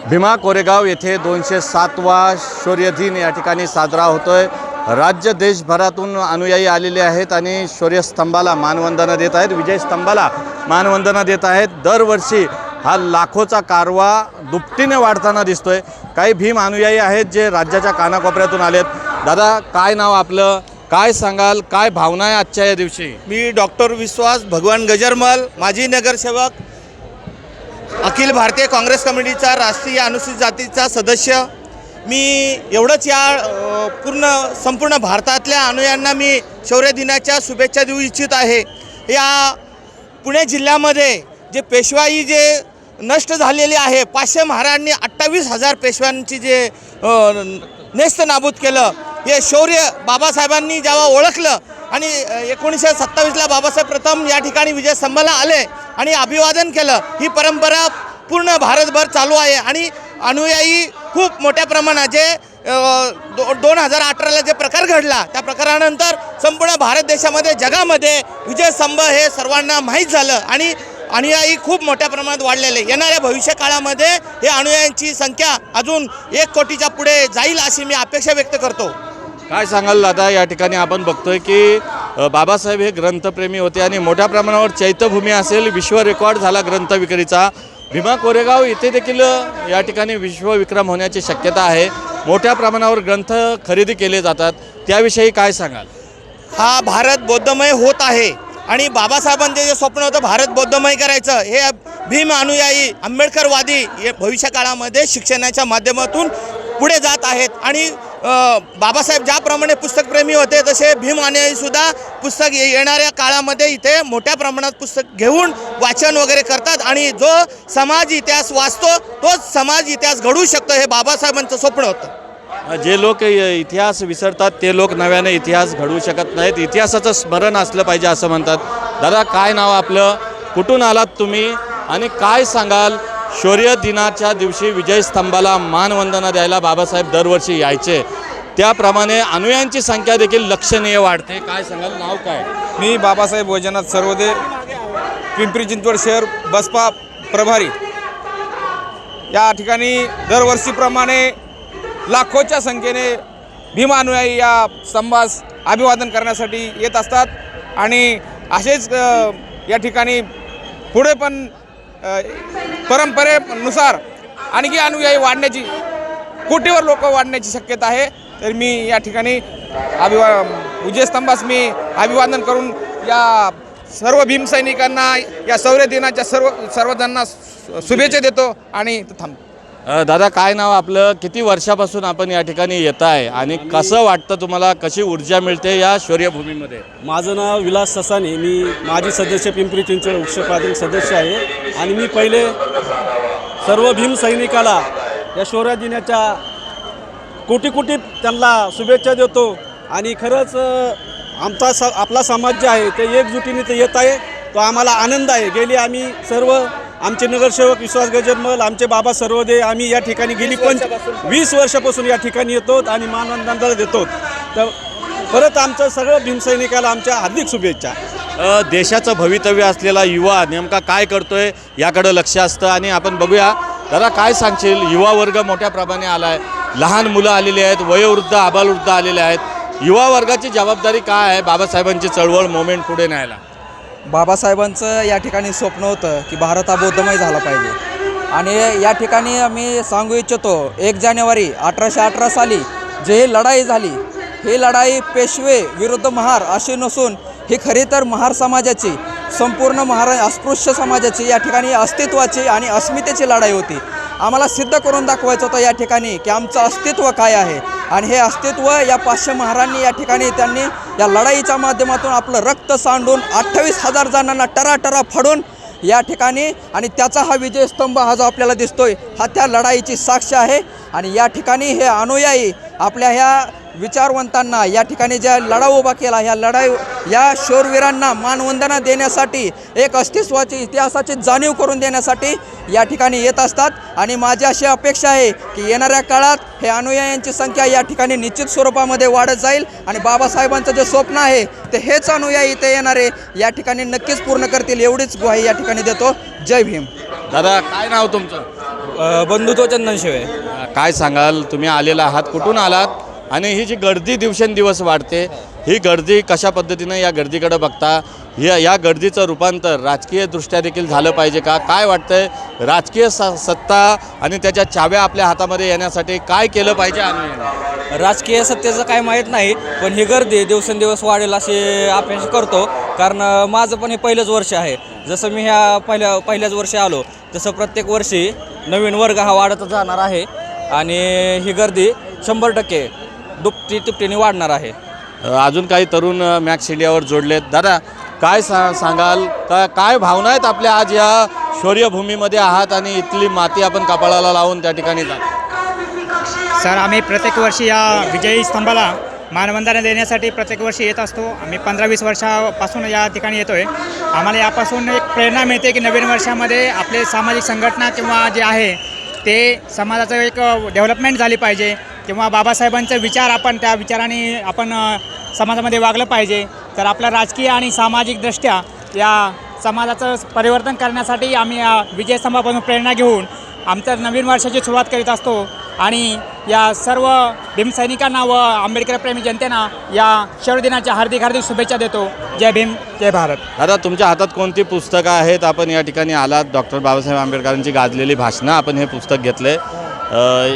भीमा कोरेगाव येथे 207वा शौर्य दिन या ठिकाणी साजरा होतोय। राज्य देशभरातून अनुयायी आलेले आहेत आणि शौर्यस्तंभाला मानवंदना देत आहेत, विजय स्तंभाला मानवंदना देत आहेत। दरवर्षी हा लाखोचा कारवा दुपटीने वाढताना दिसतोय। काही भीम अनुयायी आहेत जे राज्याच्या कानाकोपऱ्यातून आलेत। दादा, काय नाव आपलं, काय सांगाल, काय भावना आहे आजच्या या दिवशी? मी डॉक्टर विश्वास भगवान गजरमल, माजी नगरसेवक, अखिल भारतीय काँग्रेस कमिटीचा राष्ट्रीय अनुसूचित जातीचा सदस्य। मी एवढंच या संपूर्ण भारतातल्या अनुयायांना मी शौर्य दिनाच्या शुभेच्छा देऊ इच्छित आहे। या पुणे जिल्ह्यामध्ये जे पेशवाई जे नष्ट झालेली आहे, 500 महाराजांनी 28,000 पेशव्यांची जे नेस्त नाबूद केलं, हे शौर्य बाबासाहेबांनी जेव्हा ओळखलं आणि 1927ला बाबासाहेब प्रथम या ठिकाणी विजय स्तंभाला आले आणि अभिवादन केलं। ही परंपरा पूर्ण भारतभर चालू आहे आणि अनुयायी खूप मोठ्या प्रमाणात जे 2018ला जे प्रकार घडला त्या प्रकारानंतर संपूर्ण भारत देशामध्ये जगामध्ये विजय स्तंभ हे सर्वांना माहीत झालं आणि अनुयायी खूप मोठ्या प्रमाणात वाढलेले। येणाऱ्या भविष्य काळामध्ये हे अनुयायांची संख्या अजून 1 कोटीच्या पुढे जाईल अशी मी अपेक्षा व्यक्त करतो। काय सांगाल दादा, या ठिकाणी आपण बघतोय की बाबासाहेब हे ग्रंथप्रेमी होते आणि मोठ्या प्रमाणावर चैत्यभूमी असेल, विश्व रेकॉर्ड झाला ग्रंथ विक्रीचा। भीमा कोरेगाव येथे देखील या ठिकाणी विश्वविक्रम होण्याची शक्यता आहे। मोठ्या प्रमाणावर ग्रंथ खरेदी केले जातात, त्याविषयी काय सांगाल? हा भारत बौद्धमय होत आहे आणि बाबासाहेबांचे जे स्वप्न होतं भारत बौद्धमय करायचं, हे भीम अनुयायी आंबेडकरवादी भविष्य काळामध्ये शिक्षणाच्या माध्यमातून पुढे जात आहेत आणि बाबासाहेब ज्याप्रमाणे पुस्तकप्रेमी होते तसे भीम अनुयायीसुद्धा पुस्तक येणाऱ्या काळामध्ये इथे मोठ्या प्रमाणात पुस्तक घेऊन वाचन वगैरे करतात आणि जो समाज इतिहास वाचतो तोच समाज इतिहास घडवू शकतो, हे बाबासाहेबांचं स्वप्न होतं। जे लोक इतिहास विसरतात ते लोक नव्याने इतिहास घडवू शकत नाहीत, इतिहासाचं स्मरण असलं पाहिजे असं म्हणतात। दादा, काय नाव आपलं, कुठून आलात तुम्ही आणि काय सांगाल? शौर्य दिनाच्या दिवशी विजय स्तंभाला मानवंदना द्यायला बाबासाहेब दरवर्षी यायचे, त्याप्रमाणे अनुयायांची संख्या देखील लक्षणीय वाढते। काय सांगाल, नाव काय? मी बाबासाहेब वैजनाथ सर्वदे, पिंपरी चिंचवड शहर बसपा प्रभारी। या ठिकाणी दरवर्षीप्रमाणे लाखोच्या संख्येने भीम अनुयायी या स्तंभास अभिवादन करण्यासाठी येत असतात आणि असेच या ठिकाणी पुढे पण परंपरेनुसार आणखी अनुयायी वाढण्याची, कोटीवर लोक वाढण्याची शक्यता आहे। तर मी या ठिकाणी विजयस्तंभास मी अभिवादन करून या सर्व भीमसैनिकांना या शौर्य दिनाच्या सर्वजणांना शुभेच्छा देतो आणि थांबतो। दादा, काय नाव आपलं, किती वर्षापासून आपण या ठिकाणी येत आहे आणि कसं वाटतं तुम्हाला, कशी ऊर्जा मिळते या शौर्यभूमीमध्ये? माझं नाव विलास ससाने, मी माजी सदस्य पिंपरी चिंचवड वृक्षप्राधिक सदस्य आहे आणि मी पहिले सर्व भीम सैनिकाला या शौर्य दिनाच्या कोटी त्यांना शुभेच्छा देतो आणि खरंच आपला समाज जे आहे ते एकजुटीने ते येत आहे, तो आम्हाला आनंद आहे। गेली आम्ही सर्व आमचे नगरसेवक विश्वास गजरमल, आमचे बाबा सर्वदे, आम्ही या ठिकाणी गेली 20 वर्षापासून या ठिकाणी येतो आणि मानवंदना देतो। तर परत आमचं सगळं भीमसैनिकाला आमच्या हार्दिक शुभेच्छा। देशाचं भवितव्य असलेला युवा नेमका काय करतोय याकडे लक्ष असतं आणि आपण बघूया। दादा, काय सांगशील? युवा वर्ग मोठ्या प्रमाणे आला आहे, लहान मुलं आलेली आहेत, वयोवृद्ध आबालवृद्ध आलेले आहेत। युवा वर्गाची जबाबदारी काय आहे बाबासाहेबांची चळवळ मोमेंट पुढे न्यायला? बाबासाहेबांचं या ठिकाणी स्वप्न होतं की भारत हा बौद्धमय झाला पाहिजे आणि या ठिकाणी आम्ही सांगू इच्छितो 1 जानेवारी 1818 साली जे ही लढाई झाली, ही लढाई पेशवे विरुद्ध महार अशी नसून ही खरी तर महार समाजाची, संपूर्ण महार अस्पृश्य समाजाची या ठिकाणी अस्तित्वाची आणि अस्मितेची लढाई होती। आम्हाला सिद्ध करून दाखवायचं होतं या ठिकाणी की आमचं अस्तित्व काय आहे आणि हे अस्तित्व या 500 महारांनी या ठिकाणी त्यांनी या लढाईच्या माध्यमातून आपलं रक्त सांडून 28,000 जणांना टराटरा फाडून या ठिकाणी, आणि त्याचा हा विजयस्तंभ हा जो आपल्याला दिसतोय हा त्या लढाईची साक्ष आहे। आणि या ठिकाणी हे अनुयायी आपल्या ह्या विचारवंतांना या ठिकाणी ज्या लढा उभा केला, या शौरवीरांना मानवंदना देण्यासाठी, एक अस्तित्वाची इतिहासाची जाणीव करून देण्यासाठी या ठिकाणी येत असतात। आणि माझी अशी अपेक्षा आहे की येणाऱ्या काळात हे अनुयायांची संख्या या ठिकाणी निश्चित स्वरूपामध्ये वाढत जाईल आणि बाबासाहेबांचं जे स्वप्न आहे ते हेच अनुयायी इथे येणारे या ठिकाणी नक्कीच पूर्ण करतील, एवढीच ग्वाही या ठिकाणी देतो। जय भीम। दादा, काय नाव तुमचं? बंधुत्व चंदनशिवे. काय सांगाल, तुम्ही आलेला आहात, कुठून आलात आणि ही जी गर्दी दिवसेंदिवस वाढते, ही गर्दी कशा पद्धतीनं या गर्दीकडे बघता, या गर्दीचं रूपांतर राजकीयदृष्ट्या देखील झालं पाहिजे का? काय वाटतंय, राजकीय सत्ता आणि त्याच्या चाव्या आपल्या हातामध्ये येण्यासाठी काय केलं पाहिजे? राजकीय सत्तेचं काय माहीत नाही, पण ही गर्दी दिवसेंदिवस वाढेल अशी अपेक्षा करतो. कारण माझं पण हे पहिलंच वर्ष आहे. जसं मी ह्या पहिल्याच वर्षी आलो, तसं प्रत्येक वर्षी नवीन वर्ग हा वाढतच जाणार आहे आणि ही गर्दी 100% दुपटीने वाढणार आहे. अजून काही तरुण मॅक्स इंडियावर जोडलेत. दादा, काय सांगाल, काय भावना आहेत आपल्या? आज या शौर्यभूमीमध्ये आहात आणि इथली माती आपण कपाळाला लावून त्या ठिकाणी जातो. सर, आम्ही प्रत्येक वर्षी या विजयी स्तंभाला मानवंदना देण्यासाठी प्रत्येक वर्षी येत असतो. आम्ही 15-20 वर्षापासून या ठिकाणी येतो आहे. आम्हाला यापासून एक प्रेरणा मिळते की नवीन वर्षामध्ये आपले सामाजिक संघटना किंवा जे आहे ते समाजाचं एक डेव्हलपमेंट झाली पाहिजे किंवा बाबासाहेबांचे विचार आपण त्या विचाराने आपण समाजामध्ये वागलं पाहिजे. तर आपल्या राजकीय आणि सामाजिकदृष्ट्या या समाजाचं परिवर्तन करण्यासाठी आम्ही या विजयस्तंभापासून प्रेरणा घेऊन आमच्या नवीन वर्षाची सुरुवात करीत असतो आणि या सर्व भीमसैनिकांना व आंबेडकरप्रेमी जनतेना या शौर्यदिनाच्या हार्दिक शुभेच्छा देतो. जय भीम, जय भारत. दादा, तुमच्या हातात कोणती पुस्तकं आहेत? आपण या ठिकाणी आलात, डॉक्टर बाबासाहेब आंबेडकरांची गाजलेली भाषणं, आपण हे पुस्तक घेतले.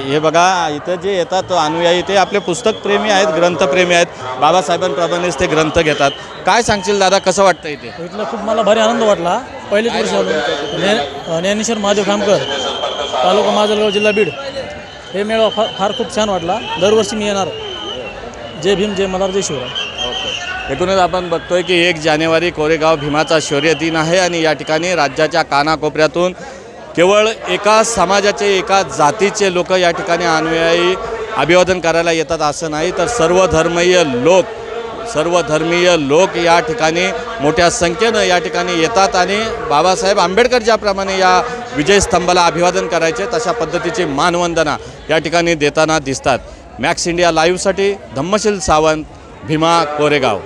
हे बघा, इथं जे येतात अनुयायी ते आपले पुस्तकप्रेमी आहेत, ग्रंथप्रेमी आहेत. बाबासाहेबांप्रमाणेच ते ग्रंथ घेतात. काय सांगशील दादा, कसं वाटतं इथे? इथला खूप मला भारी आनंद वाटला. पहिलेच वर्ष आलो. ज्ञानेश्वर महादेव खामकर, तालुका माजलगाव, जिल्हा बीड. हे मेळावा फार खूप छान वाटला. दरवर्षी मी येणार. जय भीम, जय मल्हार, जय शिवराय. एकूणच आपण बघतोय की 1 जानेवारी कोरेगाव भीमाचा शौर्य दिन आहे आणि या ठिकाणी राज्याच्या कानाकोपऱ्यातून केवळ एका समाजाचे, एका जातीचे लोक या ठिकाणी अनुयायी अभिवादन करायला येतात असं नाही, तर सर्वधर्मीय लोक या ठिकाणी मोठ्या संख्येनं या ठिकाणी येतात आणि बाबासाहेब आंबेडकर ज्याप्रमाणे या विजयस्तंभाला अभिवादन करायचे तशा पद्धतीची मानवंदना या ठिकाणी देताना दिसतात. मॅक्स इंडिया लाईव्हसाठी धम्मशील सावंत, भीमा, कोरेगाव.